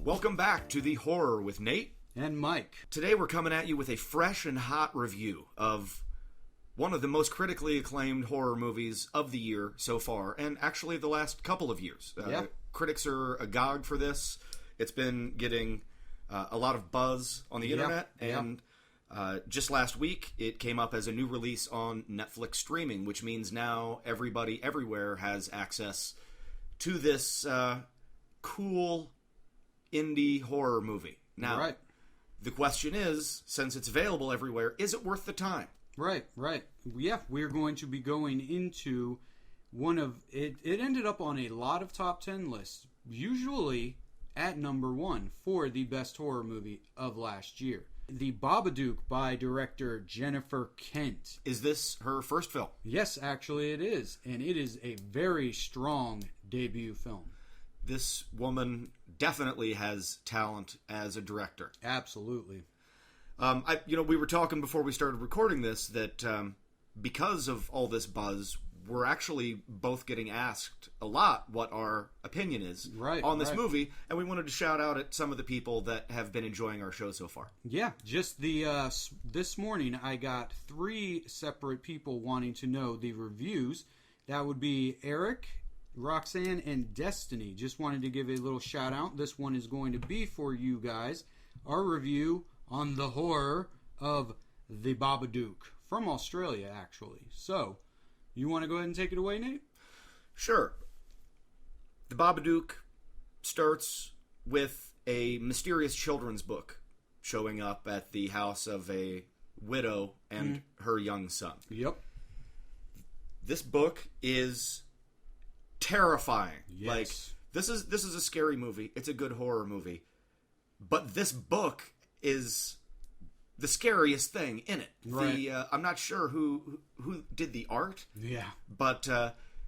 Welcome back to The Horror with Nate and Mike. Today we're coming at you with a fresh and hot review of one of the most critically acclaimed horror movies of the year so far, and actually the last couple of years. Critics are agog for this. It's been getting a lot of buzz on the internet, and just last week it came up as a new release on Netflix streaming, which means now everybody everywhere has access to this cool indie horror movie. Now, the question is, since it's available everywhere, is it worth the time? Right. Yeah, we're going to be going into one of... It ended up on a lot of top 10 lists, usually at number 1 for the best horror movie of last year. The Babadook by director Jennifer Kent. Is this her first film? Yes, actually it is. And it is a very strong debut film. This woman definitely has talent as a director. Absolutely. We were talking before we started recording this that because of all this buzz, we're actually both getting asked a lot what our opinion is on this movie, and we wanted to shout out at some of the people that have been enjoying our show so far. Yeah, just this morning I got 3 separate people wanting to know the reviews. That would be Eric, Roxanne, and Destiny. Just wanted to give a little shout out. This one is going to be for you guys. Our review on the horror of The Babadook from Australia, actually. So, you want to go ahead and take it away, Nate? Sure. The Babadook starts with a mysterious children's book showing up at the house of a widow and her young son. Yep. This book is terrifying. Yes. Like, this is a scary movie. It's a good horror movie. But this book is the scariest thing in it. Right. I'm not sure who did the art. Yeah. But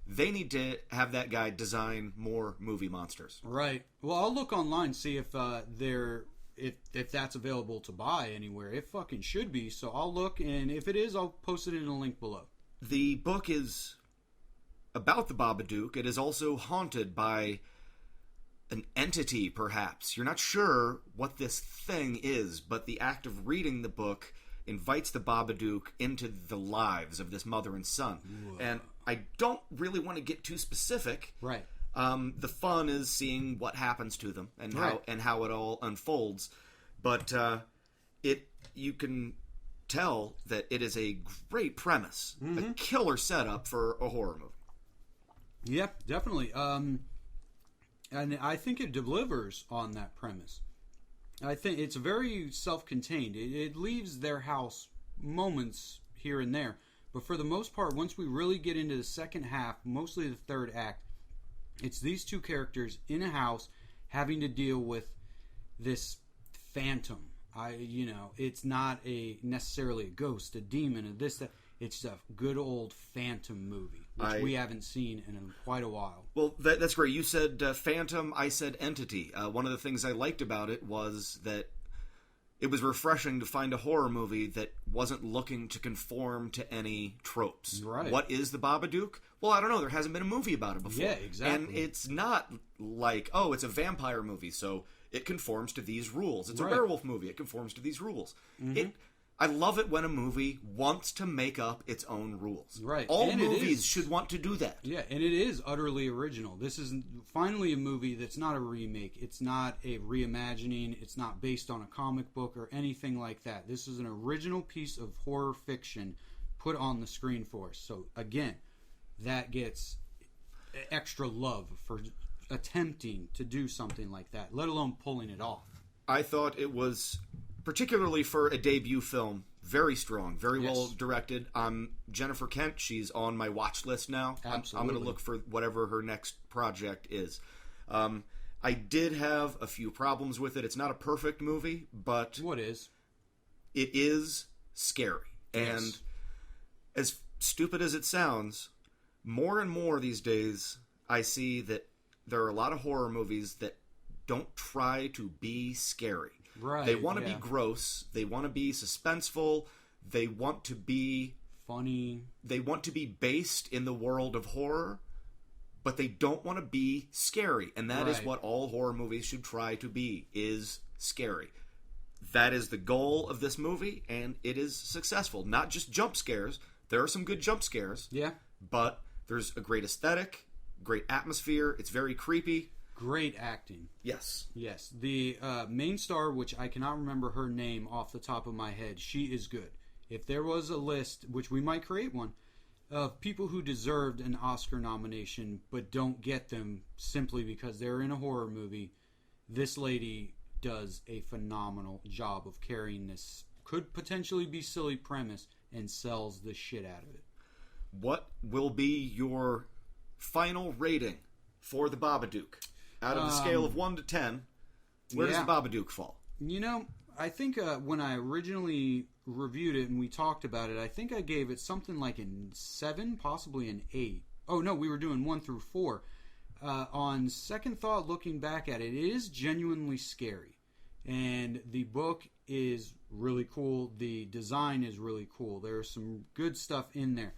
they need to have that guy design more movie monsters. Right. Well, I'll look online, see if if that's available to buy anywhere. It fucking should be. So I'll look, and if it is, I'll post it in a link below. The book is about the Babadook. It is also haunted by an entity, perhaps. You're not sure what this thing is, but the act of reading the book invites the Babadook into the lives of this mother and son. Whoa. And I don't really want to get too specific. Right. The fun is seeing what happens to them and how it all unfolds. But you can tell that it is a great premise, a killer setup for a horror movie. Yep, definitely. And I think it delivers on that premise. I think it's very self-contained. It leaves their house moments here and there. But for the most part, once we really get into the second half, mostly the third act, it's these two characters in a house having to deal with this phantom. It's not necessarily a ghost, a demon, or this, that. It's a good old phantom movie, which we haven't seen in quite a while. Well, that's great. You said phantom, I said entity. One of the things I liked about it was that it was refreshing to find a horror movie that wasn't looking to conform to any tropes. Right. What is the Babadook? Well, I don't know. There hasn't been a movie about it before. Yeah, exactly. And it's not like, it's a vampire movie, so it conforms to these rules. It's a werewolf movie. It conforms to these rules. Mm-hmm. I love it when a movie wants to make up its own rules. Right. All movies should want to do that. Yeah, and it is utterly original. This is finally a movie that's not a remake. It's not a reimagining. It's not based on a comic book or anything like that. This is an original piece of horror fiction put on the screen for us. So, again, that gets extra love for attempting to do something like that, let alone pulling it off. I thought it was, particularly for a debut film, very strong, very well directed. Jennifer Kent, she's on my watch list now. Absolutely. I'm going to look for whatever her next project is. I did have a few problems with it. It's not a perfect movie, but what is? It is scary. Yes. And as stupid as it sounds, more and more these days, I see that there are a lot of horror movies that don't try to be scary. Right. They want to be gross. They want to be suspenseful. They want to be funny. They want to be based in the world of horror, but they don't want to be scary. And that is Right. what all horror movies should try to be, is scary. That is the goal of this movie, and it is successful. Not just jump scares. There are some good jump scares. Yeah. But there's a great aesthetic, great atmosphere. It's very creepy. Great acting. Yes. Yes. The main star, which I cannot remember her name off the top of my head, she is good. If there was a list, which we might create one, of people who deserved an Oscar nomination but don't get them simply because they're in a horror movie, this lady does a phenomenal job of carrying this could potentially be silly premise and sells the shit out of it. What will be your final rating for the Babadook? Out of the scale of 1 to 10, where does the Babadook fall? You know, I think when I originally reviewed it and we talked about it, I think I gave it something like a 7, possibly an 8. Oh, no, we were doing 1 through 4. On second thought, looking back at it, it is genuinely scary. And the book is really cool. The design is really cool. There's some good stuff in there.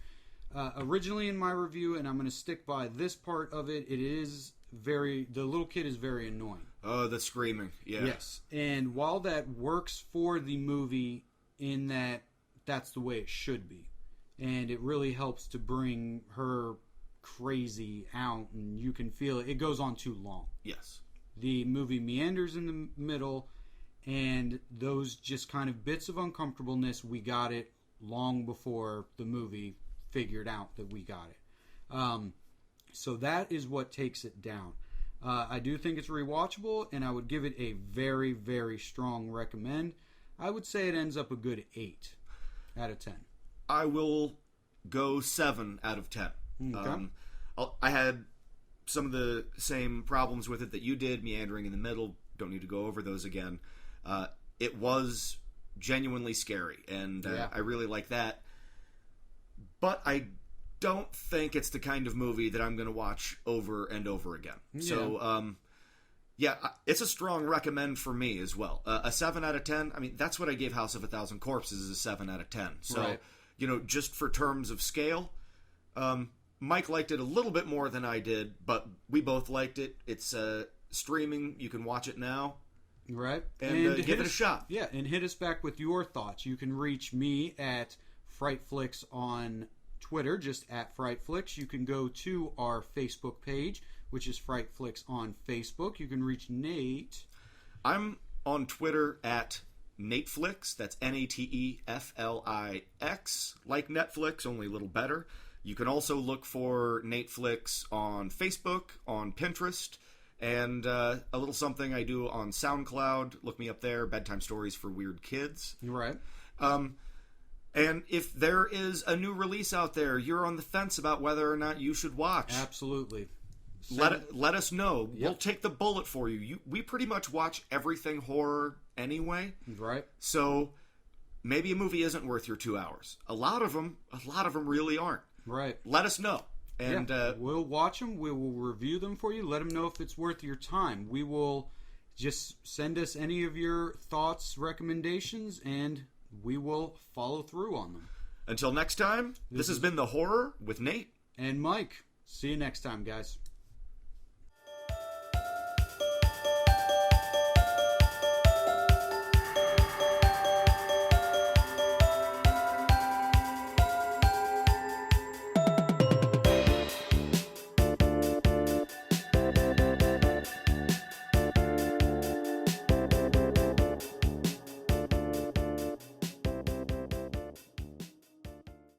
Originally in my review, and I'm going to stick by this part of it, it is the little kid is very annoying. Oh, the screaming. Yeah. Yes. And while that works for the movie in that that's the way it should be, and it really helps to bring her crazy out, and you can feel it. It goes on too long. Yes. The movie meanders in the middle, and those just kind of bits of uncomfortableness, we got it long before the movie figured out that we got it. So that is what takes it down. I do think it's rewatchable, and I would give it a very, very strong recommend. I would say it ends up a good 8 out of 10. I will go 7 out of 10. Okay. I had some of the same problems with it that you did, meandering in the middle. Don't need to go over those again. It was genuinely scary, and I really like that. But I don't think it's the kind of movie that I'm going to watch over and over again. Yeah. So, it's a strong recommend for me as well. A 7 out of 10, I mean, that's what I gave House of a Thousand Corpses, is a 7 out of 10. So, right. Just for terms of scale, Mike liked it a little bit more than I did, but we both liked it. It's streaming. You can watch it now. Right. And give it a shot. Yeah, and hit us back with your thoughts. You can reach me at Frightflix on Twitter, just at Frightflix. You can go to our Facebook page, which is Frightflix on Facebook. You can reach Nate. I'm on Twitter at Nateflix. That's Nateflix, like Netflix, only a little better. You can also look for Nateflix on Facebook, on Pinterest, and a little something I do on SoundCloud. Look me up there, Bedtime Stories for Weird Kids. Right. And if there is a new release out there, you're on the fence about whether or not you should watch. Absolutely. Let us know. Yep. We'll take the bullet for you. We pretty much watch everything horror anyway. Right. So maybe a movie isn't worth your 2 hours. A lot of them really aren't. Right. Let us know. And we'll watch them. We will review them for you. Let them know if it's worth your time. We will just send us any of your thoughts, recommendations, and we will follow through on them. Until next time, this has been The Horror with Nate and Mike. See you next time, guys.